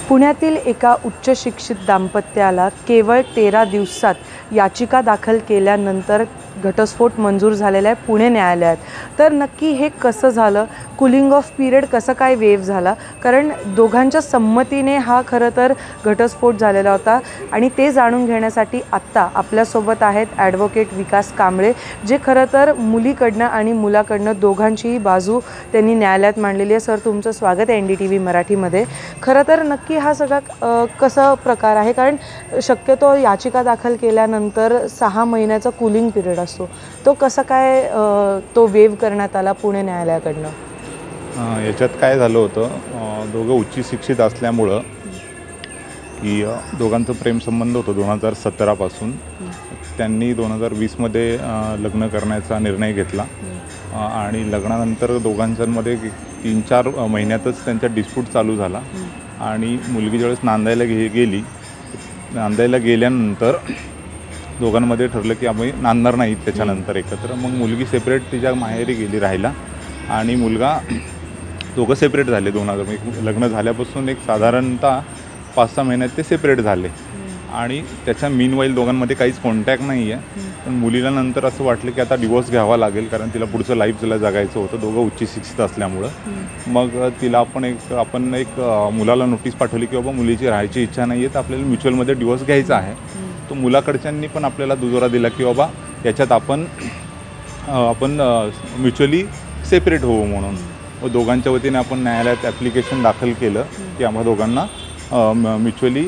पुण्यातील एका उच्च शिक्षित दाम्पत्याला केवळ 13 दिवसात याचिका दाखल केल्यानंतर घटस्फोट मंजूर झालेला आहे पुणे न्यायालयात। तर नक्की हे कसं झालं, कूलिंग ऑफ पिरियड कसं काय वेव झाला, कारण दोघांच्या संमतीने हा खरं तर घटस्फोट झालेला होता आणि ते जाणून घेण्यासाठी आत्ता आपल्यासोबत आहेत ॲडव्होकेट विकास कांबळे, जे खरं तर मुलीकडनं आणि मुलाकडनं दोघांचीही बाजू त्यांनी न्यायालयात मांडलेली आहे। सर, तुमचं स्वागत आहे NDTV मराठीमध्ये। खरं तर नक्की हा सगळा कसा प्रकार आहे, कारण शक्यतो याचिका दाखल केल्यानंतर 6 महिन्याचा कूलिंग पिरियड असतो, तो कसा काय तो वेव करण्यात आला पुणे न्यायालयाकडनं? याच्यात काय झालं होतं, दोघं उच्च शिक्षित असल्यामुळं की दोघांचं प्रेमसंबंध होतं 2017 पासून। त्यांनी 2020मध्ये लग्न करण्याचा निर्णय घेतला आणि लग्नानंतर दोघांच्यामध्ये 3-4 महिन्यातच त्यांचा डिस्प्यूट चालू झाला आणि मुलगी ज्यावेळेस नांदायला गेल्यानंतर दोघांमध्ये ठरलं की आम्ही नांदणार नाहीत त्याच्यानंतर एकत्र। मग मुलगी सेपरेट तिच्या माहेरी गेली राहायला आणि मुलगा, दोघं सेपरेट झाले। 2000 लग्न झाल्यापासून एक साधारणतः 5-6 महिन्यात ते सेपरेट झाले आणि त्याच्या मीनवाईल दोघांमध्ये काहीच कॉन्टॅक्ट नाही आहे। पण मुलीला नंतर असं वाटलं की आता डिवोर्स घ्यावा लागेल, कारण तिला पुढचं लाईफ तिला जगायचं होतं, दोघं उच्च शिक्षित असल्यामुळं। मग तिला आपण एक मुलाला नोटीस पाठवली की बाबा मुलीची राहायची इच्छा नाही आहे, तर आपल्याला म्युच्युअलमध्ये डिवोर्स घ्यायचा आहे। तो मुलाकडच्यांनी पण आपल्याला दुजोरा दिला की बाबा याच्यात आपण म्युच्युअली सेपरेट होऊ म्हणून। व दोघांच्या वतीने आपण न्यायालयात ॲप्लिकेशन दाखल केलं की आम्हा दोघांना म्युच्युअली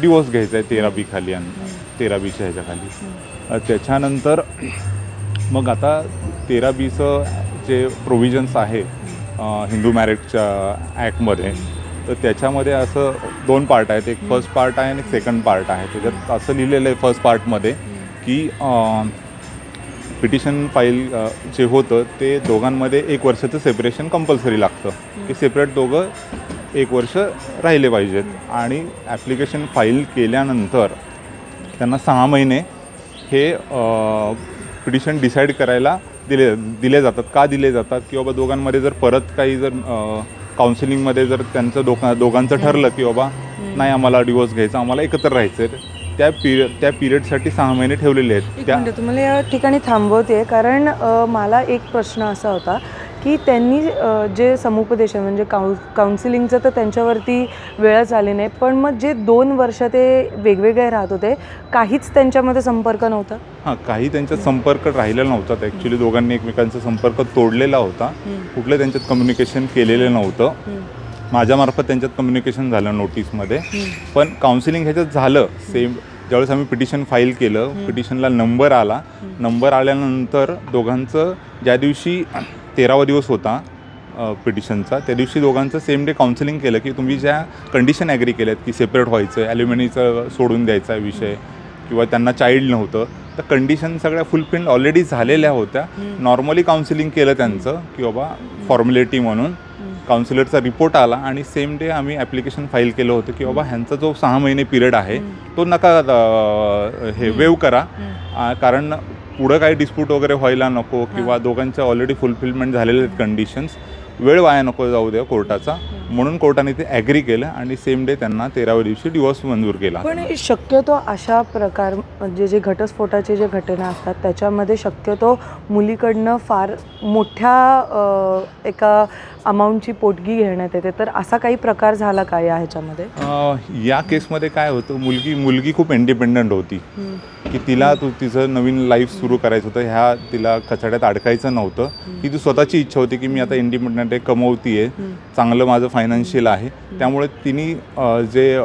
डिवोर्स घ्यायचा आहे 13B खाली आणि 13Bच्या ह्याच्याखाली। त्याच्यानंतर मग आता 13Bचं जे प्रोव्हिजन्स आहे हिंदू मॅरेजच्या ॲक्टमध्ये, तर त्याच्यामध्ये असं 2 पार्ट आहेत, एक फर्स्ट पार्ट आहे आणि एक सेकंड पार्ट आहे। त्याच्यात असं लिहिलेलं आहे फर्स्ट पार्टमध्ये की पिटिशन फाईल जे होतं ते दोघांमध्ये 1 वर्षाचं सेपरेशन कंपल्सरी लागतं, की सेपरेट दोघं 1 वर्ष राहिले पाहिजेत आणि ॲप्लिकेशन फाईल केल्यानंतर त्यांना 6 महिने हे पिटिशन डिसाईड करायला दिले जातात। का दिले जातात की बाबा दोघांमध्ये जर परत काही जर काउन्सिलिंगमध्ये जर त्यांचं दोघांचं ठरलं की बाबा नाही आम्हाला डिवोर्स घ्यायचा, आम्हाला एकत्र राहायचं आहे, त्या पिरियडसाठी 6 महिने ठेवलेले आहेत। तुम्हाला या ठिकाणी थांबवते, कारण मला एक प्रश्न असा होता की त्यांनी जे समुपदेशन म्हणजे काउन्सिलिंगचं तर त्यांच्यावरती वेळच आली नाही, पण मग जे 2 वर्ष ते वेगवेगळे राहत होते, काहीच त्यांच्यामध्ये संपर्क नव्हता? हां, काही त्यांचा संपर्क राहिलेला नव्हता। ॲक्च्युली दोघांनी एकमेकांचा संपर्क तोडलेला होता, कुठलं त्यांच्यात कम्युनिकेशन केलेलं नव्हतं। माझ्यामार्फत त्यांच्यात कम्युनिकेशन झालं नोटीसमध्ये, पण काउन्सिलिंग ह्याच्यात झालं सेम। ज्यावेळेस आम्ही पिटिशन फाईल केलं, पिटिशनला नंबर आल्यानंतर दोघांचं ज्या दिवशी 13वा दिवस होता पिटिशनचा, त्या दिवशी दोघांचं सेम डे काउन्सिलिंग केलं की तुम्ही ज्या कंडिशन ॲग्री केल्यात की सेपरेट व्हायचं, ॲल्युमिनीचं सोडून द्यायचा विषय किंवा त्यांना चाइल्ड नव्हतं, तर कंडिशन सगळ्या फुलफिल ऑलरेडी झालेल्या होत्या। नॉर्मली काउन्सिलिंग केलं त्यांचं की बाबा फॉर्मॅलिटी म्हणून, काउन्सिलरचा रिपोर्ट आला आणि सेम डे आम्ही ॲप्लिकेशन फाईल केलं होतं की बाबा ह्यांचा जो 6 महिने पिरियड आहे तो नका हे वेव करा, कारण पुढं काही डिस्प्यूट वगैरे व्हायला नको किंवा दोघांच्या ऑलरेडी फुलफिलमेंट झालेले आहेत कंडिशन्स, वेळ वाया नको जाऊ द्या कोर्टाचा, म्हणून कोर्टाने ते ॲग्री केलं आणि सेम डे त्यांना 13व्या दिवशी डिवोर्स मंजूर केला। पण शक्यतो अशा प्रकार म्हणजे जे घटस्फोटाचे जे घटना असतात त्याच्यामध्ये शक्यतो मुलीकडनं फार मोठ्या एका अमाऊंटची पोटगी घेण्यात येते, तर असा काही प्रकार झाला का या ह्याच्यामध्ये? या केसमध्ये काय होतं, मुलगी खूप इंडिपेंडंट होती की तिला तिचं नवीन लाईफ सुरू करायचं होतं, तिला कचाड्यात अडकायचं नव्हतं। ती स्वतःची इच्छा होती की मी आता इंडिपेंडंट आहे, कमवती आहे, चांगलं माझं फायनान्शियल आहे, त्यामुळे तिने जे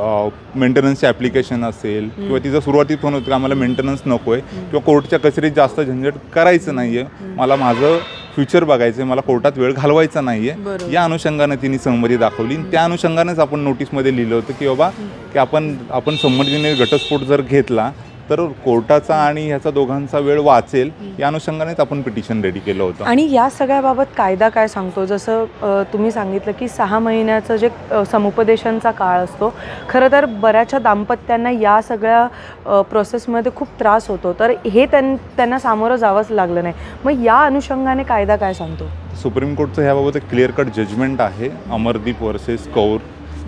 मेंटेनन्सचे ॲप्लिकेशन असेल किंवा तिचं सुरुवातीत पण होतं की आम्हाला मेंटेनन्स नको आहे किंवा कोर्टच्या कचेरीत जास्त झंझट करायचं नाही आहे, मला माझं फ्युचर बघायचं आहे, मला कोर्टात वेळ घालवायचा नाही आहे, या अनुषंगाने तिने सहमती दाखवली। त्या अनुषंगानेच आपण नोटीसमध्ये लिहिलं होतं की बाबा की आपण संमतीने घटस्फोट जर घेतला तर कोर्टाचा आणि ह्याचा दोघांचा वेळ वाचेल, या अनुषंगानेच आपण पिटिशन रेडी केलं होतं। आणि या सगळ्याबाबत कायदा काय सांगतो? जसं तुम्ही सांगितलं की 6 महिन्याचं जे समुपदेशनचा काळ असतो, खरं तर बऱ्याचशा दाम्पत्यांना या सगळ्या प्रोसेसमध्ये खूप त्रास होतो, तर हे त्यांना सामोरं जावंच लागलं नाही, मग या अनुषंगाने कायदा काय सांगतो? सुप्रीम कोर्टचं ह्याबाबत एक क्लिअर कट जजमेंट आहे, अमरदीप वर्सेस कौर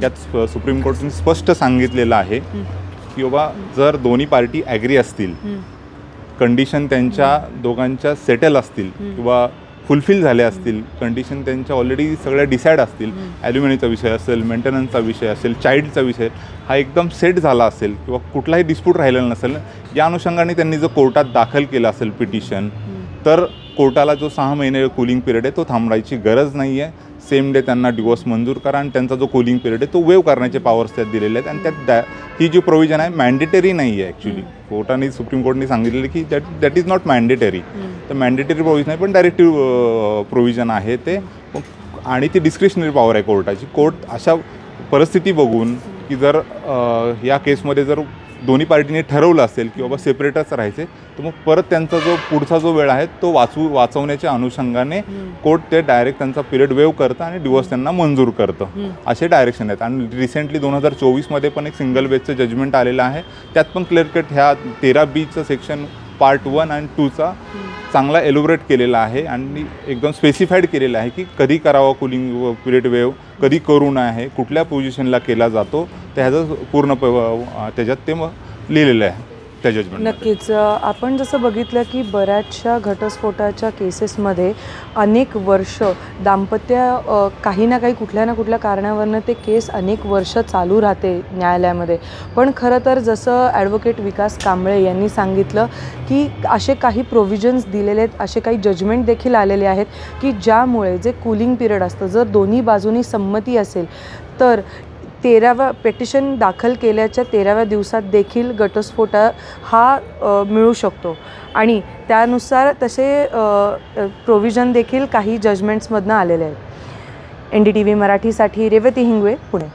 यात सुप्रीम कोर्टाने स्पष्ट सांगितलेलं आहे की बाबा जर दोन्ही पार्टी ॲग्री असतील, कंडिशन त्यांच्या दोघांच्या सेटल असतील किंवा फुलफिल झाले असतील, कंडिशन त्यांच्या ऑलरेडी सगळ्या डिसाईड असतील, ॲल्युमिनीचा विषय असेल, मेंटेनन्सचा विषय असेल, चाइल्डचा विषय हा एकदम सेट झाला असेल किंवा कुठलाही डिस्प्यूट राहिलेला नसेल, या अनुषंगाने त्यांनी जर कोर्टात दाखल केलं असेल पिटिशन, तर कोर्टाला जो 6 महिने कूलिंग पिरियड आहे तो थांबवायची गरज नाही आहे. सेम डे त्यांना डिवोर्स मंजूर करा आणि त्यांचा जो कूलिंग पिरियड आहे तो वेव करण्याचे पॉवर्स त्यात दिलेले आहेत. आणि त्यात ही जी प्रोव्हिजन आहे मॅन्डेटरी नाही आहे ॲक्च्युली. कोर्टाने सुप्रीम कोर्टने सांगितलेलं की दॅट इज नॉट मॅन्डेटरी. तर मॅन्डेटरी प्रोव्हिजन आहे पण डायरेक्टिव्ह प्रोव्हिजन आहे ते, आणि ती डिस्क्रिशनरी पॉवर आहे कोर्टाची. कोर्ट अशा परिस्थिती बघून की जर या केसमध्ये जर दोन्ही पार्टीने ठरवलं असेल की बाबा सेपरेटच राहायचे, तर मग परत त्यांचा जो पुढचा जो वेळ आहे तो वाचवण्याच्या अनुषंगाने कोर्ट ते डायरेक्ट त्यांचा पिरियड वेव करतं आणि डिवोर्स त्यांना मंजूर करतं, असे डायरेक्शन आहेत. आणि रिसेंटली 2024मध्ये पण एक सिंगल बेचचं जजमेंट आलेलं आहे. त्यात पण क्लिअर कट ह्या 13B सेक्शन पार्ट 1 आणि 2चा चांगला एलोबरेट केलेला आहे आणि एकदम स्पेसिफाईड केलेलं आहे की कधी करावा कूलिंग पिरियड वेव, कधी करू नये, कुठल्या पोझिशनला केला जातो, तर ह्याचं पूर्ण त्याच्यात ते लिहिलेलं आहे त्या जजमेंट. नक्कीच. आपण जसं बघितलं की बऱ्याचशा घटस्फोटाच्या केसेसमध्ये अनेक वर्ष दाम्पत्य काही ना काही कुठल्या ना कुठल्या कारणावरनं ते केस अनेक वर्ष चालू राहते न्यायालयामध्ये. पण खरं तर जसं ॲडव्होकेट विकास कांबळे यांनी सांगितलं की असे काही प्रोव्हिजन्स दिलेले आहेत, असे काही जजमेंट देखील आलेले आहेत की ज्यामुळे जे कूलिंग पिरियड असतं, जर दोन्ही बाजूनी संमती असेल तर 13व्या पेटिशन दाखल केल्याच्या 13व्या दिवसात देखील घटस्फोट हा मिळू शकतो. आणि त्यानुसार तसे प्रोव्हिजन देखील काही जजमेंट्समधनं आलेले आहेत. NDTV मराठीसाठी रेवती हिंगवे, पुणे.